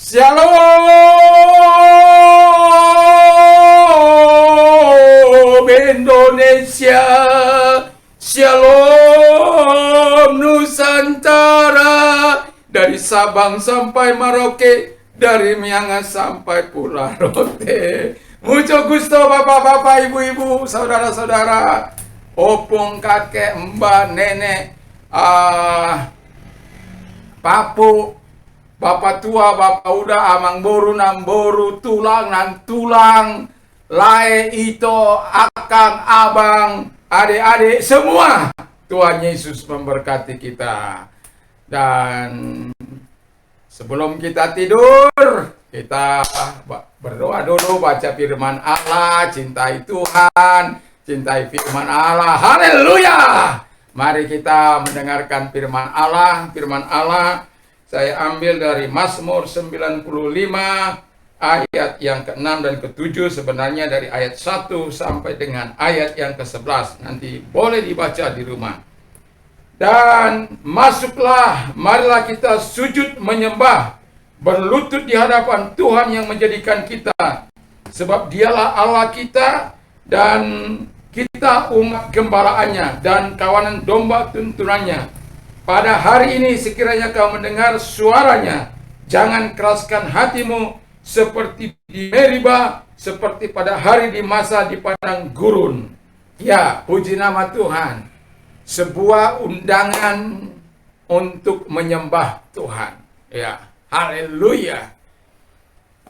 Shalom Indonesia, Shalom Nusantara, dari Sabang sampai Merauke, dari Miangas sampai Pulau Rote. Mucho gusto bapak-bapak, ibu-ibu, saudara-saudara, opung, kakek, mbak, nenek, papu, bapak tua, bapak udah, amang boru, namboru, tulang, nan tulang, lae, ito, akang, abang, adik-adik, semua. Tuhan Yesus memberkati kita. Dan sebelum kita tidur, kita berdoa dulu, baca firman Allah, cintai Tuhan, cintai firman Allah. Haleluya! Mari kita mendengarkan firman Allah. Firman Allah saya ambil dari Mazmur 95 ayat yang ke-6 dan ke-7, sebenarnya dari ayat 1 sampai dengan ayat yang ke-11. Nanti boleh dibaca di rumah. Dan masuklah, marilah kita sujud menyembah, berlutut di hadapan Tuhan yang menjadikan kita. Sebab dialah Allah kita dan kita umat gembalaannya dan kawanan domba tuntunannya. Pada hari ini sekiranya kau mendengar suaranya, jangan keraskan hatimu seperti di Meriba, seperti pada hari di masa di padang gurun. Ya, puji nama Tuhan. Sebuah undangan untuk menyembah Tuhan. Ya, haleluya.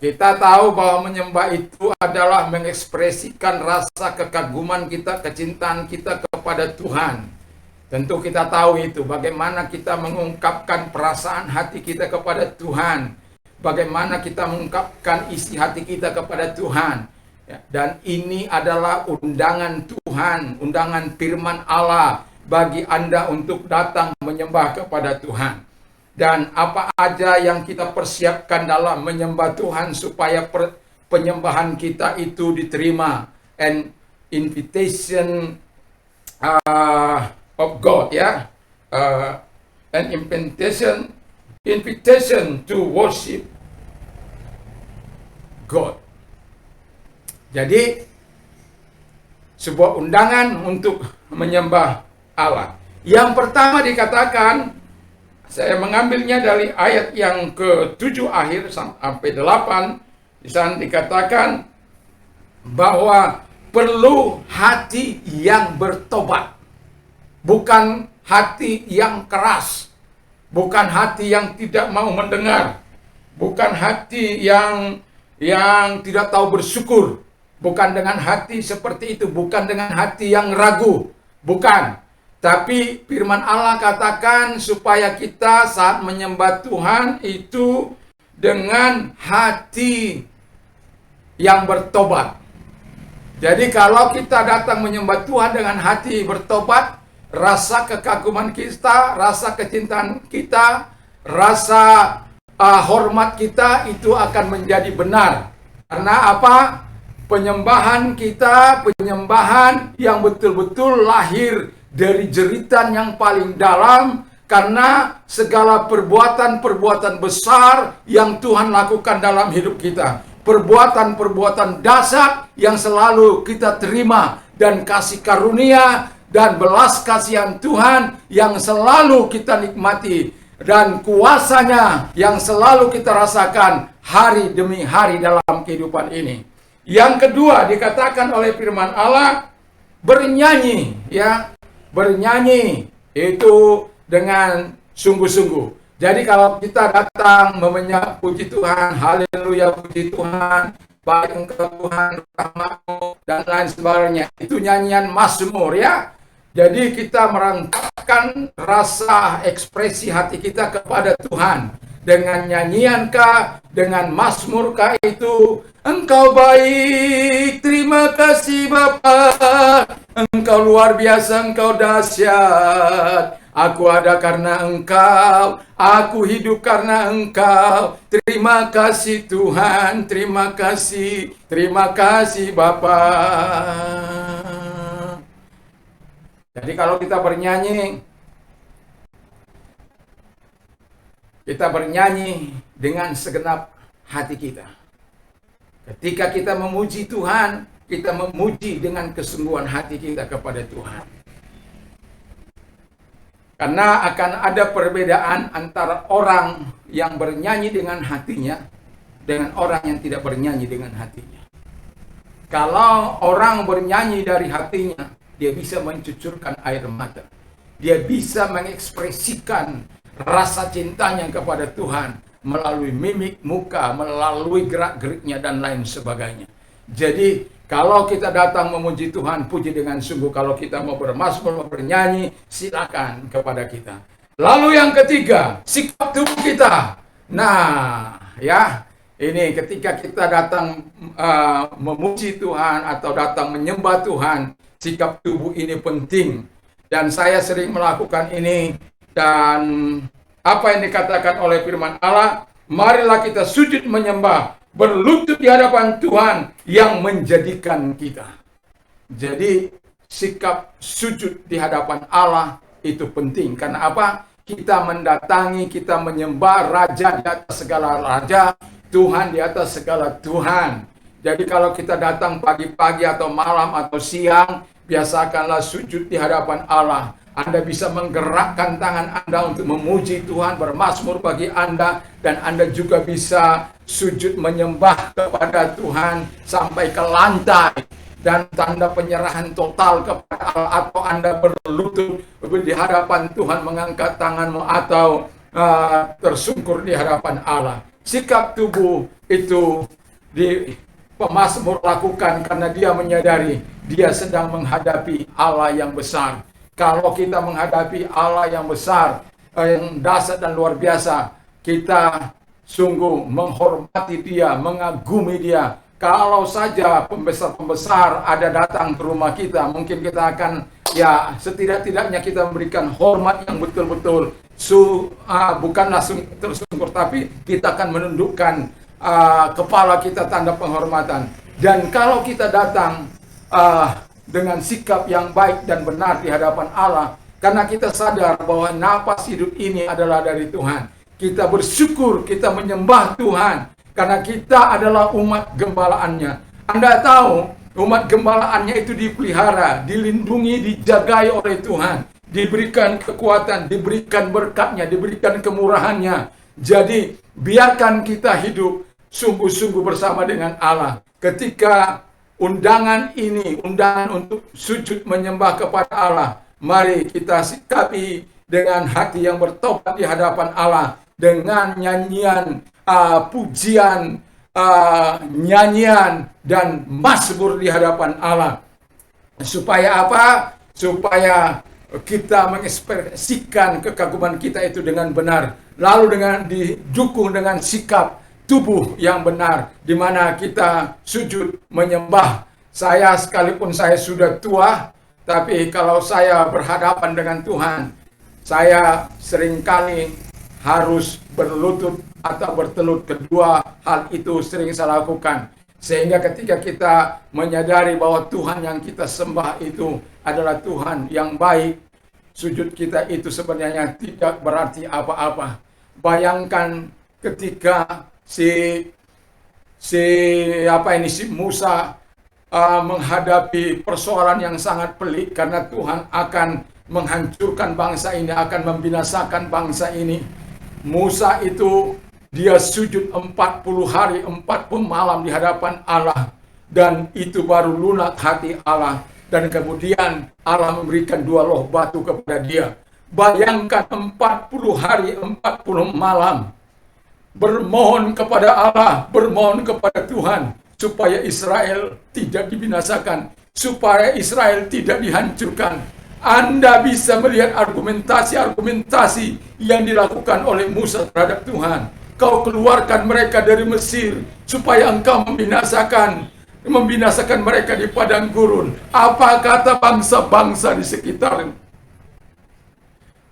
Kita tahu bahwa menyembah itu adalah mengekspresikan rasa kekaguman kita, kecintaan kita kepada Tuhan. Tentu kita tahu itu, bagaimana kita mengungkapkan perasaan hati kita kepada Tuhan. Bagaimana kita mengungkapkan isi hati kita kepada Tuhan. Ya, dan ini adalah undangan Tuhan, undangan firman Allah bagi Anda untuk datang menyembah kepada Tuhan. Dan apa aja yang kita persiapkan dalam menyembah Tuhan supaya penyembahan kita itu diterima. An invitation of God, ya. An invitation to worship God. Jadi sebuah undangan untuk menyembah Allah. Yang pertama dikatakan, saya mengambilnya dari ayat yang ke-7 akhir sampai 8. Di sana dikatakan bahwa perlu hati yang bertobat. Bukan hati yang keras. Bukan hati yang tidak mau mendengar. Bukan hati yang tidak tahu bersyukur. Bukan dengan hati seperti itu. Bukan dengan hati yang ragu. Bukan. Tapi firman Allah katakan supaya kita saat menyembah Tuhan itu dengan hati yang bertobat. Jadi kalau kita datang menyembah Tuhan dengan hati bertobat, rasa kekaguman kita, rasa kecintaan kita, rasa hormat kita itu akan menjadi benar. Karena apa? Penyembahan kita, penyembahan yang betul-betul lahir dari jeritan yang paling dalam, karena segala perbuatan-perbuatan besar yang Tuhan lakukan dalam hidup kita. Perbuatan-perbuatan dahsyat yang selalu kita terima, dan kasih karunia dan belas kasihan Tuhan yang selalu kita nikmati, dan kuasanya yang selalu kita rasakan hari demi hari dalam kehidupan ini. Yang kedua dikatakan oleh firman Allah, bernyanyi, ya. Bernyanyi itu dengan sungguh-sungguh. Jadi kalau kita datang memenyak puji Tuhan, haleluya puji Tuhan, baik engkau Tuhan, rahmat-Mu, dan lain sebagainya, itu nyanyian mazmur, ya. Jadi kita merangkapkan rasa ekspresi hati kita kepada Tuhan. Dengan nyanyiankah, dengan mazmurkah itu, Engkau baik, terima kasih Bapa. Engkau luar biasa, Engkau dahsyat. Aku ada karena Engkau, aku hidup karena Engkau. Terima kasih Tuhan, terima kasih Bapa. Jadi kalau kita bernyanyi dengan segenap hati kita. Ketika kita memuji Tuhan, kita memuji dengan kesungguhan hati kita kepada Tuhan. Karena akan ada perbedaan antara orang yang bernyanyi dengan hatinya dengan orang yang tidak bernyanyi dengan hatinya. Kalau orang bernyanyi dari hatinya, dia bisa mencucurkan air mata. Dia bisa mengekspresikan rasa cintanya kepada Tuhan melalui mimik muka, melalui gerak-geriknya dan lain sebagainya. Jadi kalau kita datang memuji Tuhan, puji dengan sungguh. Kalau kita mau bermazmur, mau bernyanyi, silakan kepada kita. Lalu yang ketiga, sikap tubuh kita. Nah, ya, ini ketika kita datang memuji Tuhan atau datang menyembah Tuhan, sikap tubuh ini penting. Dan saya sering melakukan ini. Dan apa yang dikatakan oleh firman Allah, marilah kita sujud menyembah, berlutut di hadapan Tuhan yang menjadikan kita. Jadi sikap sujud di hadapan Allah itu penting. Karena apa? Kita mendatangi, kita menyembah Raja di atas segala raja, Tuhan di atas segala Tuhan. Jadi kalau kita datang pagi-pagi atau malam atau siang, biasakanlah sujud di hadapan Allah. Anda bisa menggerakkan tangan Anda untuk memuji Tuhan, bermazmur bagi Anda, dan Anda juga bisa sujud menyembah kepada Tuhan sampai ke lantai, dan tanda penyerahan total kepada Allah, atau Anda berlutut di hadapan Tuhan, mengangkat tanganmu, atau tersungkur di hadapan Allah. Sikap tubuh itu di pemazmur lakukan karena dia menyadari dia sedang menghadapi Allah yang besar. Kalau kita menghadapi Allah yang besar, yang dahsyat dan luar biasa, kita sungguh menghormati Dia, mengagumi Dia. Kalau saja pembesar-pembesar ada datang ke rumah kita, mungkin kita akan, ya, setidak-tidaknya kita memberikan hormat yang betul-betul, bukan langsung tersungkur, tapi kita akan menundukkan kepala kita, tanda penghormatan. Dan kalau kita datang dengan sikap yang baik dan benar di hadapan Allah, karena kita sadar bahwa napas hidup ini adalah dari Tuhan, kita bersyukur, kita menyembah Tuhan, karena kita adalah umat gembalaannya. Anda tahu, umat gembalaannya itu dipelihara, dilindungi, dijagai oleh Tuhan, diberikan kekuatan, diberikan berkatnya, diberikan kemurahannya. Jadi biarkan kita hidup sungguh-sungguh bersama dengan Allah. Ketika undangan ini, undangan untuk sujud menyembah kepada Allah, mari kita sikapi dengan hati yang bertobat di hadapan Allah, dengan nyanyian, pujian, nyanyian, dan mazmur di hadapan Allah. Supaya apa? Supaya kita mengekspresikan kekaguman kita itu dengan benar, lalu dengan didukung dengan sikap tubuh yang benar, di mana kita sujud menyembah. Saya, sekalipun saya sudah tua, tapi kalau saya berhadapan dengan Tuhan, saya seringkali harus berlutut atau bertelut. Kedua hal itu sering saya lakukan. Sehingga ketika kita menyadari bahwa Tuhan yang kita sembah itu adalah Tuhan yang baik, sujud kita itu sebenarnya tidak berarti apa-apa. Bayangkan ketika si Musa menghadapi persoalan yang sangat pelik, karena Tuhan akan menghancurkan bangsa ini, akan membinasakan bangsa ini. Musa itu dia sujud 40 hari 40 malam di hadapan Allah, dan itu baru lunak hati Allah, dan kemudian Allah memberikan 2 loh batu kepada dia. Bayangkan 40 hari 40 malam bermohon kepada Allah, bermohon kepada Tuhan supaya Israel tidak dibinasakan, supaya Israel tidak dihancurkan. Anda bisa melihat argumentasi-argumentasi yang dilakukan oleh Musa terhadap Tuhan. Kau keluarkan mereka dari Mesir supaya engkau membinasakan mereka di padang gurun. Apa kata bangsa-bangsa di sekitar?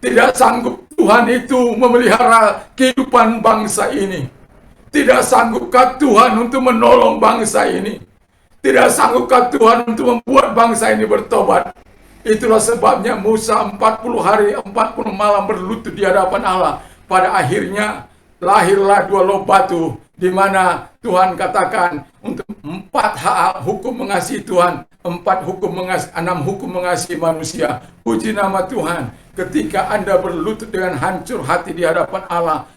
Tidak sanggup Tuhan itu memelihara kehidupan bangsa ini. Tidak sanggupkah Tuhan untuk menolong bangsa ini? Tidak sanggupkah Tuhan untuk membuat bangsa ini bertobat? Itulah sebabnya Musa 40 hari 40 malam berlutut di hadapan Allah. Pada akhirnya lahirlah 2 loh batu di mana Tuhan katakan untuk 4 hal hukum mengasihi Tuhan, 6 hukum mengasihi manusia. Puji nama Tuhan, ketika Anda berlutut dengan hancur hati di hadapan Allah,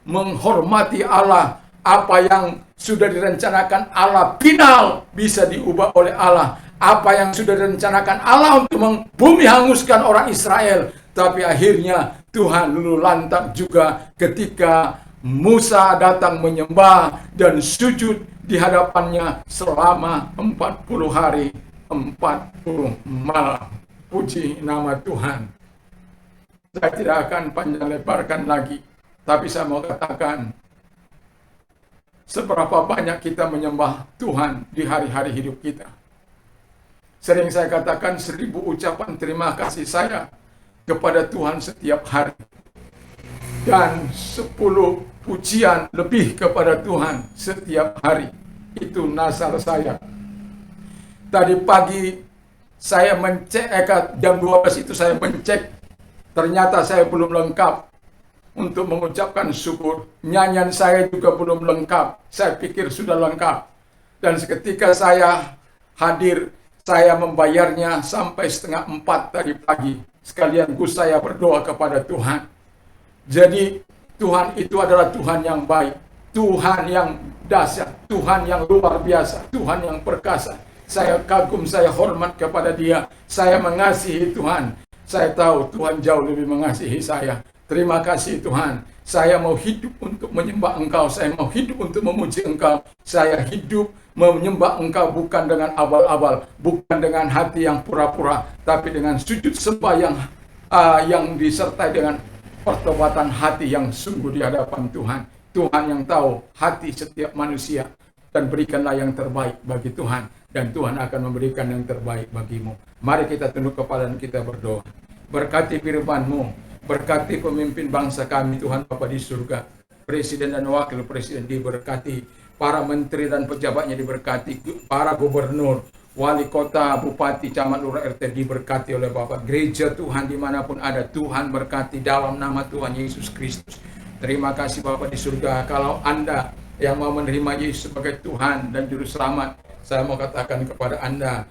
menghormati Allah, apa yang sudah direncanakan Allah final bisa diubah oleh Allah. Apa yang sudah direncanakan Allah untuk bumi hanguskan orang Israel, tapi akhirnya Tuhan luluh lantak juga ketika Musa datang menyembah dan sujud di hadapannya selama 40 hari 40 malam. Puji nama Tuhan. Saya tidak akan panjang lebarkan lagi, tapi saya mau katakan seberapa banyak kita menyembah Tuhan di hari-hari hidup kita. Sering saya katakan 1000 ucapan terima kasih saya kepada Tuhan setiap hari, dan 10 pujian lebih kepada Tuhan setiap hari. Itu nazar saya. Tadi pagi saya mencek, jam 12 itu saya mencek, ternyata saya belum lengkap untuk mengucapkan syukur. Nyanyian saya juga belum lengkap. Saya pikir sudah lengkap. Dan seketika saya hadir, saya membayarnya sampai 3:30 tadi pagi. Sekalian saya berdoa kepada Tuhan. Jadi Tuhan itu adalah Tuhan yang baik, Tuhan yang dahsyat, Tuhan yang luar biasa, Tuhan yang perkasa. Saya kagum, saya hormat kepada Dia. Saya mengasihi Tuhan. Saya tahu Tuhan jauh lebih mengasihi saya. Terima kasih Tuhan. Saya mau hidup untuk menyembah Engkau. Saya mau hidup untuk memuji Engkau. Saya hidup menyembah Engkau bukan dengan abal-abal, bukan dengan hati yang pura-pura, tapi dengan sujud sembah yang disertai dengan pertobatan hati yang sungguh di hadapan Tuhan. Tuhan yang tahu hati setiap manusia, dan berikanlah yang terbaik bagi Tuhan, dan Tuhan akan memberikan yang terbaik bagimu. Mari kita tunduk kepala dan kita berdoa. Berkati firman-Mu, berkati pemimpin bangsa kami Tuhan Bapa di surga, presiden dan wakil presiden diberkati, para menteri dan pejabatnya diberkati, para gubernur, wali kota, bupati, camat, lurah, RT diberkati oleh Bapak. Gereja Tuhan dimanapun ada, Tuhan berkati dalam nama Tuhan Yesus Kristus. Terima kasih Bapak di surga. Kalau Anda yang mau menerima Yesus sebagai Tuhan dan Juru Selamat, saya mau katakan kepada Anda,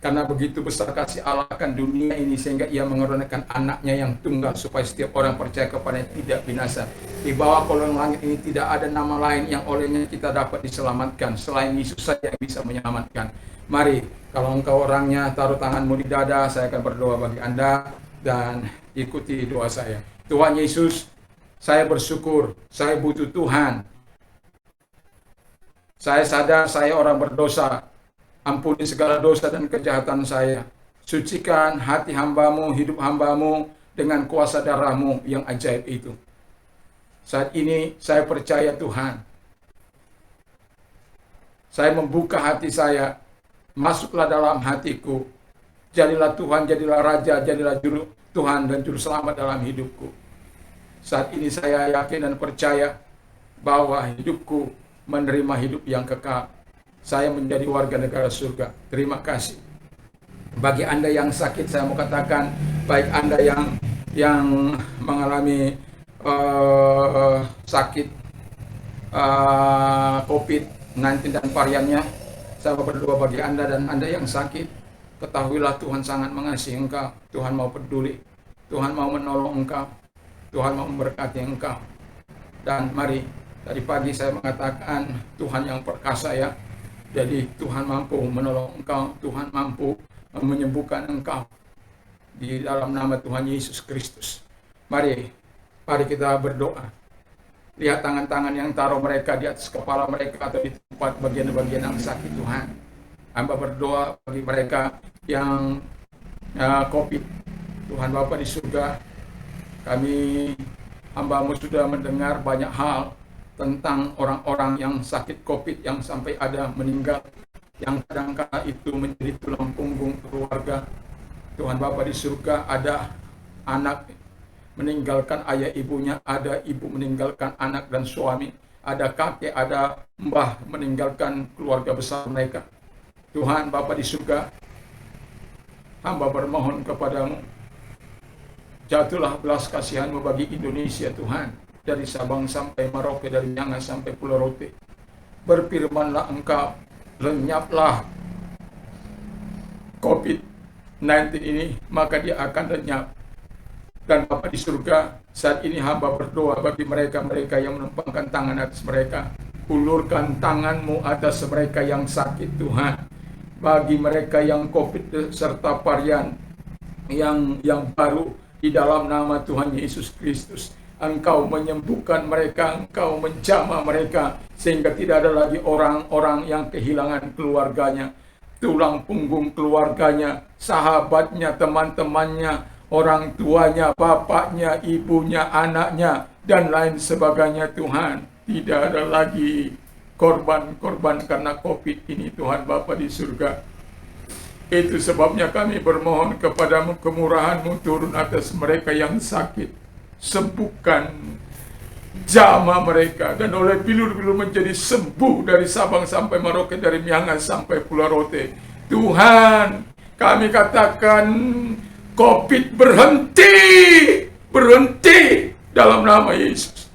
karena begitu besar kasih Allah akan dunia ini sehingga Ia mengaruniakan anaknya yang tunggal supaya setiap orang percaya kepadanya tidak binasa. Di bawah kolong langit ini tidak ada nama lain yang olehnya kita dapat diselamatkan selain Yesus saja yang bisa menyelamatkan. Mari, kalau engkau orangnya, taruh tanganmu di dada. Saya akan berdoa bagi Anda dan ikuti doa saya. Tuhan Yesus, saya bersyukur, saya butuh Tuhan. Saya sadar saya orang berdosa. Ampuni segala dosa dan kejahatan saya. Sucikan hati hamba-Mu, hidup hamba-Mu dengan kuasa darah-Mu yang ajaib itu. Saat ini saya percaya Tuhan. Saya membuka hati saya. Masuklah dalam hatiku. Jadilah Tuhan, jadilah Raja, jadilah Juru Tuhan dan Juru Selamat dalam hidupku. Saat ini saya yakin dan percaya bahwa hidupku menerima hidup yang kekal. Saya menjadi warga negara surga. Terima kasih. Bagi Anda yang sakit, saya mau katakan, baik Anda yang mengalami sakit COVID-19 dan variannya, saya mau berdoa bagi Anda, dan Anda yang sakit, ketahuilah Tuhan sangat mengasihi engkau. Tuhan mau peduli, Tuhan mau menolong engkau, Tuhan mau memberkati engkau. Dan mari, tadi pagi saya mengatakan Tuhan yang perkasa ya. Jadi Tuhan mampu menolong engkau, Tuhan mampu menyembuhkan engkau di dalam nama Tuhan Yesus Kristus. Mari kita berdoa. Lihat tangan-tangan yang taruh mereka di atas kepala mereka atau di tempat bagian-bagian yang sakit Tuhan. Hamba berdoa bagi mereka yang COVID. Tuhan Bapa di surga, kami hamba-Mu sudah mendengar banyak hal tentang orang-orang yang sakit COVID yang sampai ada meninggal, yang kadang-kala itu menjadi tulang punggung keluarga. Tuhan Bapa di surga, ada anak meninggalkan ayah ibunya, ada ibu meninggalkan anak dan suami, ada kakek, ada mbah meninggalkan keluarga besar mereka. Tuhan Bapa di surga, hamba bermohon kepadamu, jatuhlah belas kasihan-Mu bagi Indonesia Tuhan. dari Sabang sampai Merauke, dari Miangas sampai Pulau Rote. Berfirmanlah Engkau, lenyaplah COVID-19 ini, maka dia akan lenyap. Dan Bapa di surga, saat ini hamba berdoa bagi mereka-mereka yang menumpangkan tangan atas mereka. Ulurkan tangan-Mu atas mereka yang sakit, Tuhan. Bagi mereka yang COVID serta varian yang baru, di dalam nama Tuhan Yesus Kristus, Engkau menyembuhkan mereka, Engkau menjamah mereka, sehingga tidak ada lagi orang-orang yang kehilangan keluarganya, tulang punggung keluarganya, sahabatnya, teman-temannya, orang tuanya, bapaknya, ibunya, anaknya, dan lain sebagainya. Tuhan, tidak ada lagi korban-korban karena COVID ini, Tuhan Bapa di surga. Itu sebabnya kami bermohon kepadamu, kemurahan-Mu turun atas mereka yang sakit. Sembuhkan, jamah mereka, dan oleh bilur-bilur menjadi sembuh dari Sabang sampai Merauke, dari Miangas sampai Pulau Rote. Tuhan, kami katakan COVID berhenti, berhenti dalam nama Yesus.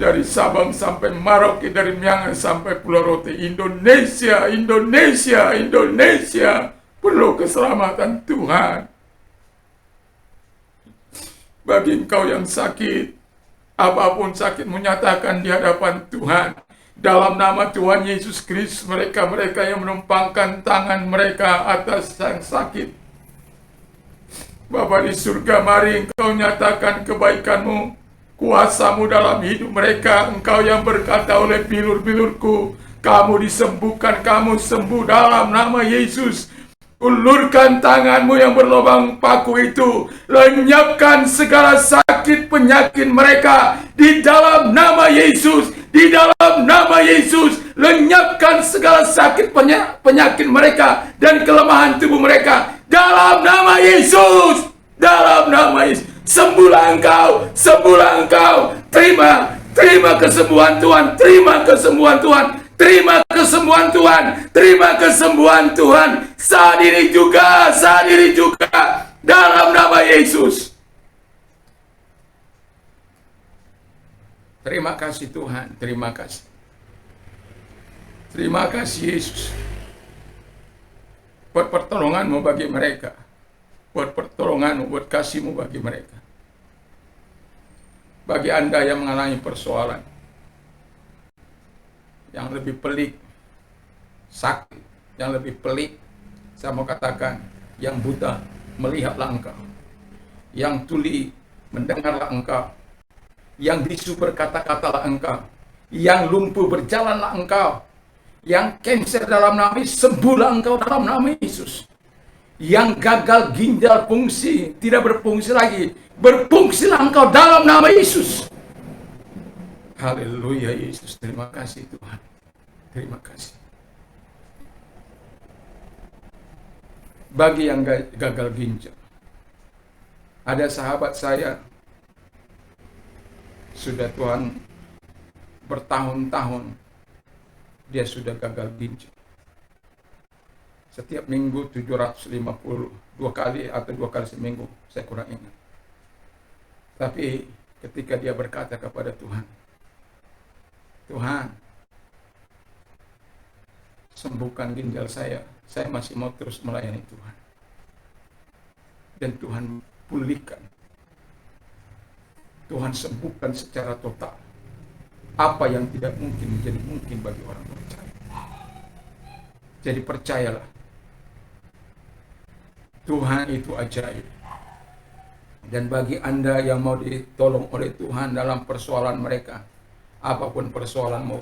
Dari Sabang sampai Merauke, dari Miangas sampai Pulau Rote. Indonesia, Indonesia, Indonesia perlu keselamatan Tuhan. Bagi engkau yang sakit, apapun sakit, menyatakan di hadapan Tuhan. Dalam nama Tuhan Yesus Kristus, mereka-mereka yang menumpangkan tangan mereka atas yang sakit. Bapa di surga, mari Engkau nyatakan kebaikan-Mu, kuasa-Mu dalam hidup mereka. Engkau yang berkata oleh bilur-bilurku, kamu disembuhkan, kamu sembuh dalam nama Yesus. Ulurkan tangan-Mu yang berlubang paku itu, lenyapkan segala sakit penyakit mereka di dalam nama Yesus, di dalam nama Yesus. Lenyapkan segala sakit penyakit mereka dan kelemahan tubuh mereka dalam nama Yesus, dalam nama Yesus. Sembuhlah Engkau, sembuhlah Engkau. Terima kesembuhan Tuhan, terima kesembuhan Tuhan. Terima kesembuhan Tuhan, terima kesembuhan Tuhan. Saat ini juga dalam nama Yesus. Terima kasih Tuhan, terima kasih. Terima kasih Yesus. Buat pertolongan-Mu bagi mereka. Buat pertolongan-Mu, buat kasih-Mu bagi mereka. Bagi Anda yang mengalami persoalan yang lebih pelik, sakit, yang lebih pelik, saya mau katakan, yang buta, melihatlah engkau. Yang tuli, mendengarlah engkau. Yang bisu, berkata-katalah engkau. Yang lumpuh, berjalanlah engkau. Yang kanker dalam nama Yesus, sembuhlah engkau dalam nama Yesus. Yang gagal ginjal fungsi, tidak berfungsi lagi, berfungsilah engkau dalam nama Yesus. Haleluya Yesus, terima kasih Tuhan. Terima kasih. Bagi yang gagal ginjal, ada sahabat saya, sudah Tuhan bertahun-tahun dia sudah gagal ginjal. Setiap minggu 750, 2 kali atau 2 kali seminggu, saya kurang ingat. Tapi ketika dia berkata kepada Tuhan, Tuhan, sembuhkan ginjal saya masih mau terus melayani Tuhan. Dan Tuhan pulihkan, Tuhan sembuhkan secara total. Apa yang tidak mungkin menjadi mungkin bagi orang percaya. Jadi percayalah, Tuhan itu ajaib. Dan bagi Anda yang mau ditolong oleh Tuhan dalam persoalan mereka, apapun persoalanmu,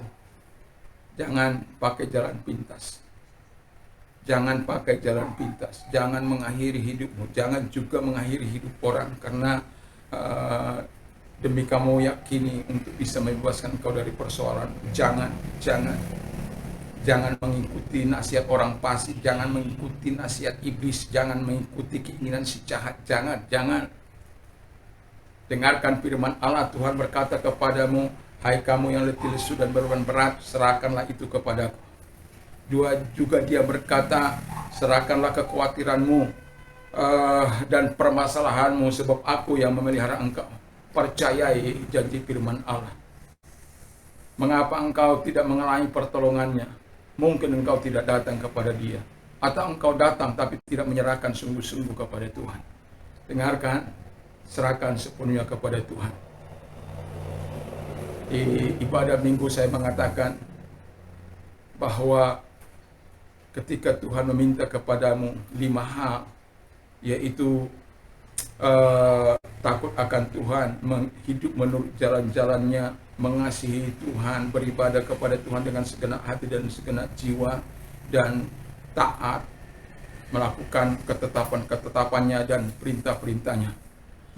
jangan pakai jalan pintas. Jangan pakai jalan pintas. Jangan mengakhiri hidupmu. Jangan juga mengakhiri hidup orang. Karena demi kamu yakini untuk bisa membebaskan kau dari persoalan. Jangan mengikuti nasihat orang fasik. Jangan mengikuti nasihat iblis. Jangan mengikuti keinginan si jahat. Jangan. Dengarkan firman Allah. Tuhan berkata kepadamu, hai kamu yang letih lesu dan beban berat, serahkanlah itu kepadaku. Juga dia berkata, serahkanlah kekhawatiranmu dan permasalahanmu, sebab aku yang memelihara engkau. percayai janji firman Allah. Mengapa engkau tidak mengalami pertolongannya? Mungkin engkau tidak datang kepada Dia, atau engkau datang tapi tidak menyerahkan sungguh-sungguh kepada Tuhan. Dengarkan, serahkan sepenuhnya kepada Tuhan. Di ibadah minggu saya mengatakan bahwa ketika Tuhan meminta kepadamu 5 hal, yaitu takut akan Tuhan, hidup menurut jalan-jalannya, mengasihi Tuhan, beribadah kepada Tuhan dengan segenap hati dan segenap jiwa, dan taat, melakukan ketetapan-ketetapannya dan perintah-perintahnya.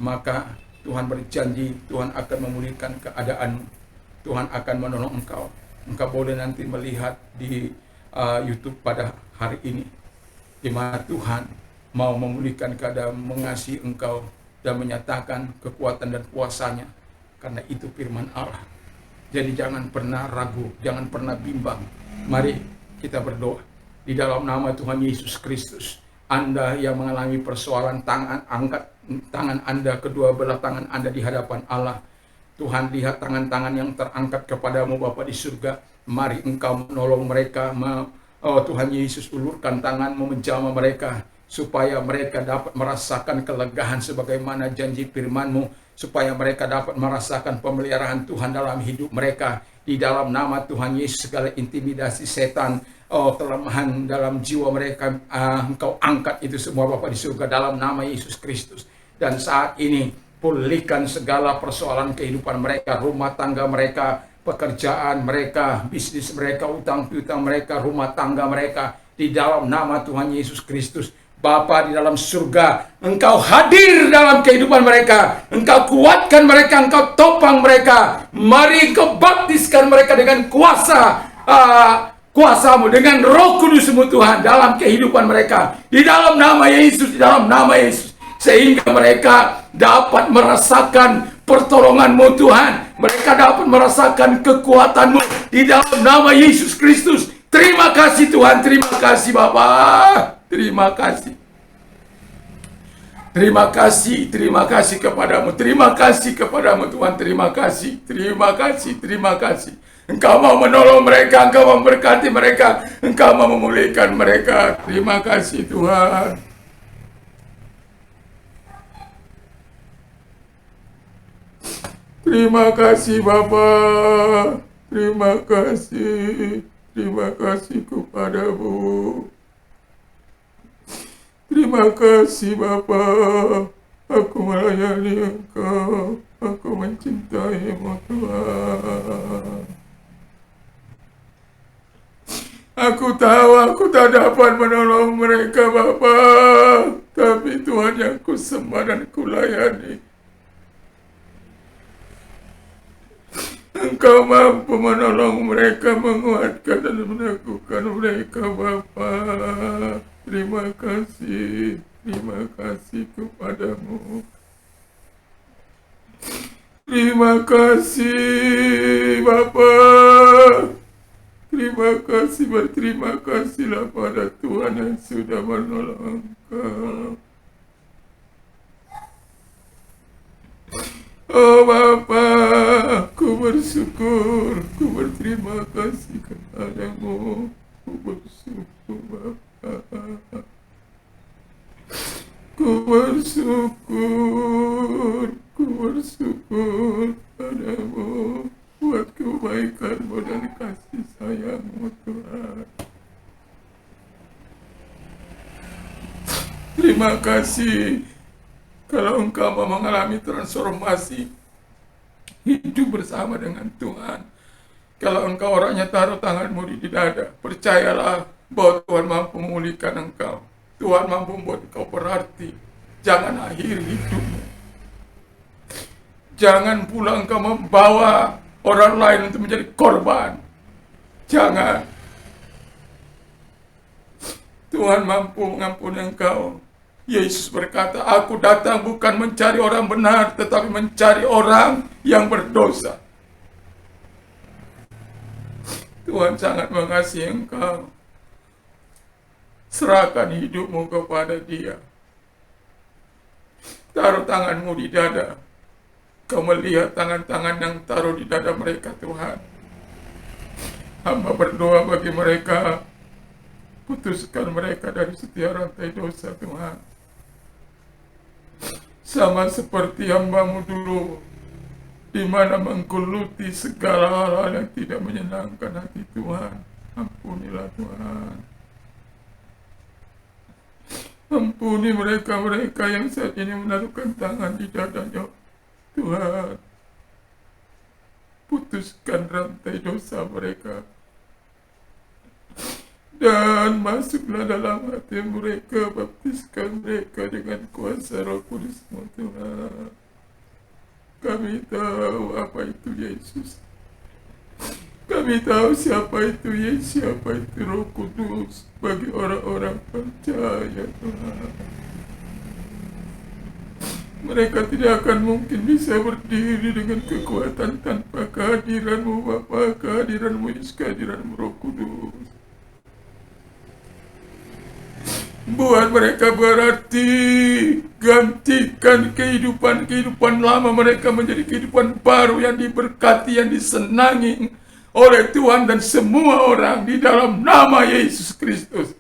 Maka Tuhan berjanji, Tuhan akan memulihkan keadaanmu, Tuhan akan menolong engkau. Engkau boleh nanti melihat di YouTube pada hari ini, di mana Tuhan mau memulihkan keadaan, mengasihi engkau, dan menyatakan kekuatan dan kuasanya, karena itu firman Allah. Jadi jangan pernah ragu, jangan pernah bimbang. Mari kita berdoa. Di dalam nama Tuhan Yesus Kristus, Anda yang mengalami persoalan, angkat tangan Anda, kedua belah tangan Anda di hadapan Allah. Tuhan, lihat tangan-tangan yang terangkat kepadamu Bapa di surga. Mari engkau menolong mereka. Tuhan Yesus, ulurkan tangan-Mu menjamah mereka, supaya mereka dapat merasakan kelegaan sebagaimana janji firman-Mu, supaya mereka dapat merasakan pemeliharaan Tuhan dalam hidup mereka. Di dalam nama Tuhan Yesus, segala intimidasi setan, kelemahan dalam jiwa mereka, Engkau angkat itu semua Bapa di surga dalam nama Yesus Kristus. Dan saat ini pulihkan segala persoalan kehidupan mereka, rumah tangga mereka, pekerjaan mereka, bisnis mereka, utang piutang mereka, rumah tangga mereka, di dalam nama Tuhan Yesus Kristus. Bapa di dalam surga, Engkau hadir dalam kehidupan mereka, Engkau kuatkan mereka, Engkau topang mereka. Mari Engkau baptiskan mereka dengan kuasa-Mu, dengan Roh Kudus-Mu Tuhan dalam kehidupan mereka, di dalam nama Yesus, di dalam nama Yesus, sehingga mereka dapat merasakan pertolongan-Mu Tuhan, mereka dapat merasakan kekuatan-Mu di dalam nama Yesus Kristus. Terima kasih Tuhan, terima kasih Bapa. Terima kasih. Terima kasih kepadamu. Terima kasih kepadamu Tuhan. Terima kasih. Terima kasih. Engkau mau menolong mereka, Engkau mau memberkati mereka, Engkau mau memulihkan mereka. Terima kasih Tuhan. Terima kasih Bapa. Terima kasih kepadamu. Terima kasih Bapa, aku melayani Engkau, aku mencintai-Mu Tuhan. Aku tahu aku tak dapat menolong mereka Bapa, tapi Tuhan yang ku sembah dan ku layani. Engkau mampu menolong mereka, menguatkan dan meneguhkan mereka Bapa. Terima kasih kepadamu. Terima kasih Bapa. Berterima kasihlah pada Tuhan yang sudah menolong engkau. Oh Bapa, ku bersyukur, ku berterima kasih kepadamu. Ku bersyukur Bapa. Ku bersyukur padamu buat kebaikan-Mu dan kasih sayang-Mu Tuhan. Terima kasih kalau Engkau mau mengalami transformasi hidup bersama dengan Tuhan. Kalau engkau orangnya taruh tanganmu di dada, percayalah bahwa Tuhan mampu memulihkan engkau. Tuhan mampu membuat engkau berarti. Jangan akhiri hidupmu. Jangan pula engkau membawa orang lain untuk menjadi korban. Jangan. Tuhan mampu mengampuni engkau. Yesus berkata, aku datang bukan mencari orang benar, tetapi mencari orang yang berdosa. Tuhan sangat mengasihi engkau. Serahkan hidupmu kepada Dia. Taruh tanganmu di dada. Kau melihat tangan-tangan yang taruh di dada mereka, Tuhan. Hamba berdoa bagi mereka, putuskan mereka dari setiap rantai dosa, Tuhan. Sama seperti hamba-Mu dulu, di mana menggeluti segala hal yang tidak menyenangkan hati Tuhan. Ampunilah Tuhan. Ampuni mereka-mereka yang saat ini menaruhkan tangan di dadanya, Tuhan. Putuskan rantai dosa mereka dan masuklah dalam hati mereka, baptiskan mereka dengan kuasa Roh Kudus-Mu, Tuhan. Kami tahu apa itu Yesus. Kami tahu siapa itu Yesus, siapa itu Roh Kudus bagi orang-orang percaya, Tuhan. Mereka tidak akan mungkin bisa berdiri dengan kekuatan tanpa kehadiran-Mu, Bapa, kehadiran-Mu Yesus, kehadiran-Mu Roh Kudus. Buat mereka berarti, gantikan kehidupan lama mereka menjadi kehidupan baru yang diberkati, yang disenangi oleh Tuhan dan semua orang di dalam nama Yesus Kristus.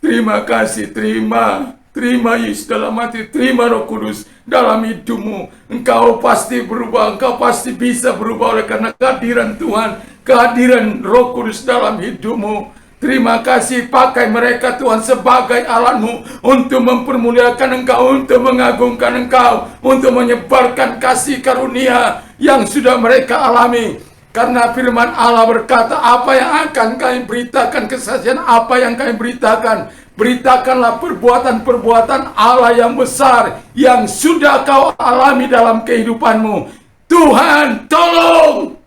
Terima kasih, terima Yesus dalam hati, terima Roh Kudus dalam hidupmu. Engkau pasti berubah, engkau pasti bisa berubah oleh karena kehadiran Tuhan, kehadiran Roh Kudus dalam hidupmu. Terima kasih, pakai mereka Tuhan sebagai alat-Mu untuk mempermuliakan Engkau, untuk mengagungkan Engkau, untuk menyebarkan kasih karunia yang sudah mereka alami. Karena firman Allah berkata, apa yang akan kami beritakan, kesaksian apa yang kami beritakan, beritakanlah perbuatan-perbuatan Allah yang besar yang sudah kau alami dalam kehidupanmu. Tuhan, tolong!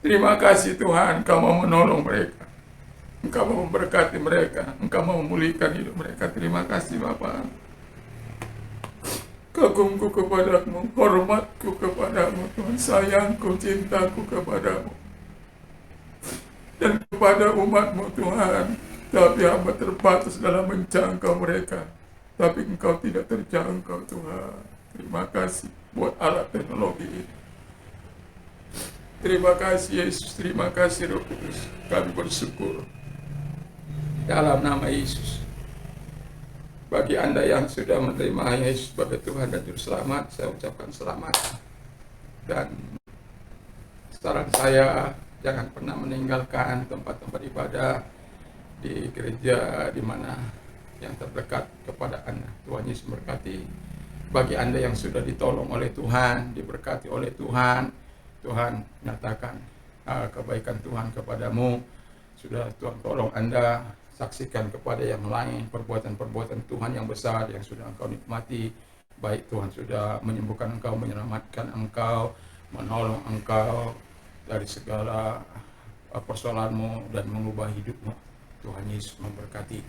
Terima kasih Tuhan, Engkau mau menolong mereka, Engkau mau memberkati mereka, Engkau mau memulihkan hidup mereka. Terima kasih Bapa. Kagumku kepadamu, hormatku kepadamu Tuhan, sayangku, cintaku kepadamu dan kepada umat-Mu Tuhan. Tapi hamba terbatas dalam menjangkau mereka, tapi Engkau tidak terjangkau Tuhan. Terima kasih buat alat teknologi ini. Terima kasih Yesus, terima kasih Roh Kudus. Kami bersyukur dalam nama Yesus. Bagi Anda yang sudah menerima Yesus sebagai Tuhan dan Juru Selamat, saya ucapkan selamat. Dan saran saya, jangan pernah meninggalkan tempat-tempat ibadah di gereja di mana yang terdekat kepada Anda. Tuhan Yesus memberkati. Bagi Anda yang sudah ditolong oleh Tuhan, diberkati oleh Tuhan, Tuhan nyatakan kebaikan Tuhan kepadamu. Sudah Tuhan tolong Anda, saksikan kepada yang lain perbuatan-perbuatan Tuhan yang besar yang sudah engkau nikmati. Baik Tuhan sudah menyembuhkan engkau, menyelamatkan engkau, menolong engkau dari segala persoalanmu dan mengubah hidupmu. Tuhan Yesus memberkati.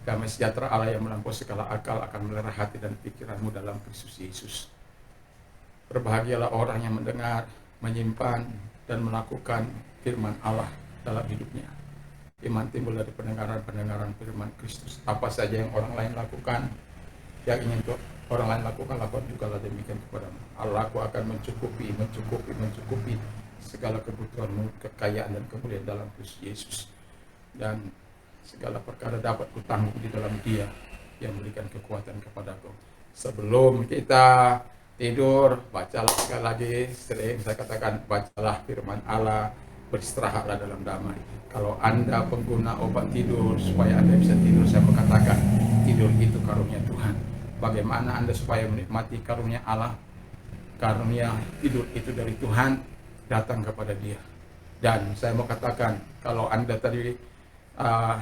Damai sejahtera Allah yang melampaui segala akal akan melera hati dan pikiranmu dalam Kristus Yesus. Berbahagialah orang yang mendengar, menyimpan, dan melakukan firman Allah dalam hidupnya. Iman timbul dari pendengaran firman Kristus. Apa saja yang orang lain lakukan, yang ingin orang lain lakukan, lakukan juga demikian kepadamu. Allahku akan mencukupi segala kebutuhanmu, kekayaan dan kemuliaan dalam Kristus Yesus. Dan segala perkara dapat kutanggung di dalam Dia yang memberikan kekuatan kepadaku. Sebelum kita tidur, bacalah sekali lagi, sering saya katakan, bacalah firman Allah, beristirahatlah dalam damai. Kalau Anda pengguna obat tidur supaya Anda bisa tidur, saya mau katakan, tidur itu karunia Tuhan. Bagaimana Anda supaya menikmati karunia Allah? Karunia tidur itu dari Tuhan, datang kepada Dia. Dan saya mau katakan, kalau Anda tadi,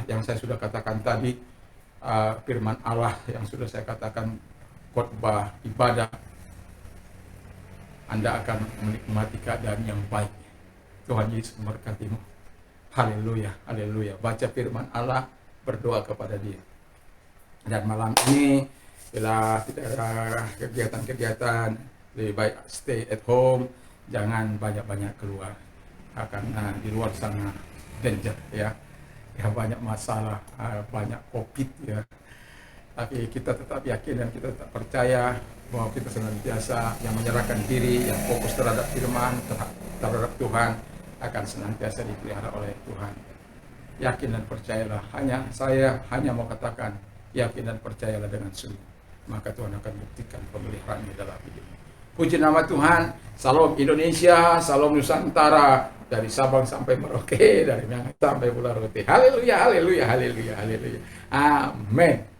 yang saya sudah katakan tadi, firman Allah yang sudah saya katakan, khotbah ibadah, Anda akan menikmati keadaan yang baik. Tuhan Yesus memberkatimu. Haleluya, haleluya. Baca firman Allah, berdoa kepada Dia. Dan malam ini, bila tidak ada kegiatan-kegiatan, lebih baik stay at home, jangan banyak-banyak keluar. Karena di luar sana danger ya. ya banyak masalah, banyak COVID ya. Tapi kita tetap yakin dan kita tetap percaya bahwa kita senantiasa yang menyerahkan diri, yang fokus terhadap firman, terhadap Tuhan, akan senantiasa dipelihara oleh Tuhan. Yakin dan percayalah. Saya hanya mau katakan, yakin dan percayalah dengan sungguh. Maka Tuhan akan buktikan pemeliharaannya dalam hidupmu. Puji nama Tuhan. Salam Indonesia, salam Nusantara, dari Sabang sampai Merauke, dari Minang sampai Pulau Rote. Haleluya, haleluya, haleluya, haleluya. Amin.